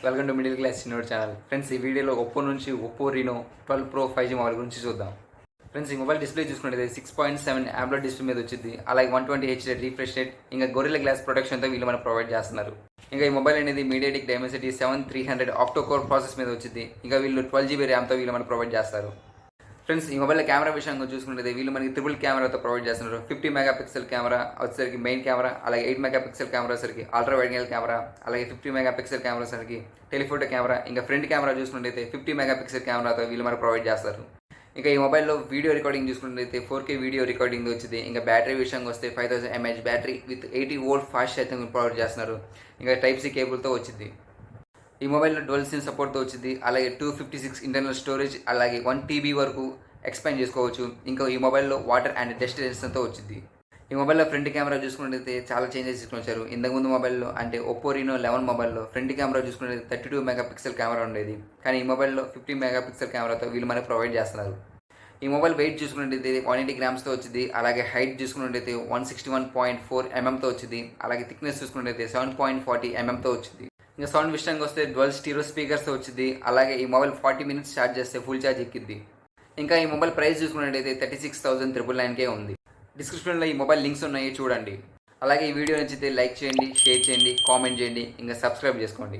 Welcome to middle class చిన్నోడ్ channel. Friends, ఈ వీడియోలో ఒప్పో నుంచి Oppo Reno 12 pro 5G mobile గురించి చూద్దాం. ఫ్రెండ్స్, ఈ మొబైల్ డిస్ప్లే చూసుకున్నట్లయితే 6.7 AMOLED డిస్ప్లే మీద వచ్చింది. అలాగే 120 Hz రిఫ్రెష్ రేట్, ఇంకా గొరిల్లా గ్లాస్ ప్రొటెక్షన్తో వీళ్ళు మనకు ప్రొవైడ్ చేస్తున్నారు. ఇంకా ఈ మొబైల్ అనేది MediaTek Dimensity 7300 octo core process మీద వచ్చింది. ఇంకా వీళ్ళు 12GB ర్యామ్తో వీళ్ళు మనకు ప్రొవైడ్ చేస్తారు. ఫ్రెండ్స్, ఈ మొబైల్ కెమెరా విషయంగా చూసుకుంటే వీళ్ళు మనకి ట్రిపుల్ కెమెరాతో ప్రొవైడ్ చేస్తున్నారు. 50 మెగాపిక్సెల్ కెమెరా వచ్చేసరికి మెయిన్ కెమెరా, అలాగే 8 మెగాపిక్సెల్ కెమెరా సరికి అల్ట్రా వైడ్ యాంగిల్ కెమెరా, అలాగే 50 మెగాపిక్సెల్ కెమెరా సరికి టెలిఫోటో కెమెరా, ఇంకా ఫ్రంట్ కెమెరా చూసుకున్నట్లయితే 50 మెగాపిక్సెల్ కెమెరాతో వీళ్ళు మనకు ప్రొవైడ్ చేస్తారు. ఇంకా ఈ మొబైల్లో వీడియో రికార్డింగ్ చూసుకున్నట్లయితే 4K వీడియో రికార్డింగ్ వచ్చింది. ఇంకా బ్యాటరీ విషయంగా వస్తే 5000 mAh battery with 80V fast charging provide చేస్తున్నారు. ఇంకా టైప్ సి కేబుల్తో వచ్చింది. ఈ మొబైల్లో డ్యువల్ సిమ్ సపోర్ట్తో వచ్చింది. అలాగే 256 ఇంటర్నల్ స్టోరేజ్, అలాగే 1TB వరకు ఎక్స్పాండ్ చేసుకోవచ్చు. ఇంకా ఈ మొబైల్లో వాటర్ అండ్ డస్ట్ రెసిస్టెన్స్తో వచ్చింది. ఈ మొబైల్లో ఫ్రంట్ కెమెరా చూసుకున్నట్లయితే చాలా చేంజెస్ తీసుకొచ్చారు. ఇంతకుముందు మొబైల్లో అంటే ఒప్పో రీనో 11 మొబైల్లో ఫ్రంట్ కెమెరా చూసుకున్నట్లయితే 32 మెగాపిక్సెల్ కెమెరా ఉండేది. కానీ ఈ మొబైల్లో 50 మెగాపిక్సెల్ కెమెరాతో వీళ్ళు మనకు ప్రొవైడ్ చేస్తున్నారు. ఈ మొబైల్ వెయిట్ చూసుకున్నట్లయితే 180 గ్రామ్స్తో వచ్చింది. అలాగే హైట్ చూసుకున్నట్లయితే 161.4 mm వచ్చింది. అలాగే థిక్నెస్ చూసుకున్నట్లయితే 7.40 mm వచ్చింది. ఇంకా సౌండ్ విషయానికి వస్తే డ్యువల్ స్టీరియో స్పీకర్స్తో వచ్చింది. అలాగే ఈ మొబైల్ 40 మినిట్స్ ఛార్జ్ చేస్తే ఫుల్ ఛార్జ్ ఎక్కింది. ఇంకా ఈ మొబైల్ ప్రైస్ చూసుకున్నట్లయితే 36,999 ఉంది. డిస్క్రిప్షన్లో ఈ మొబైల్ లింక్స్ ఉన్నాయి, చూడండి. అలాగే ఈ వీడియో నచ్చితే లైక్ చేయండి, షేర్ చేయండి, కామెంట్ చేయండి, ఇంకా సబ్స్క్రైబ్ చేసుకోండి.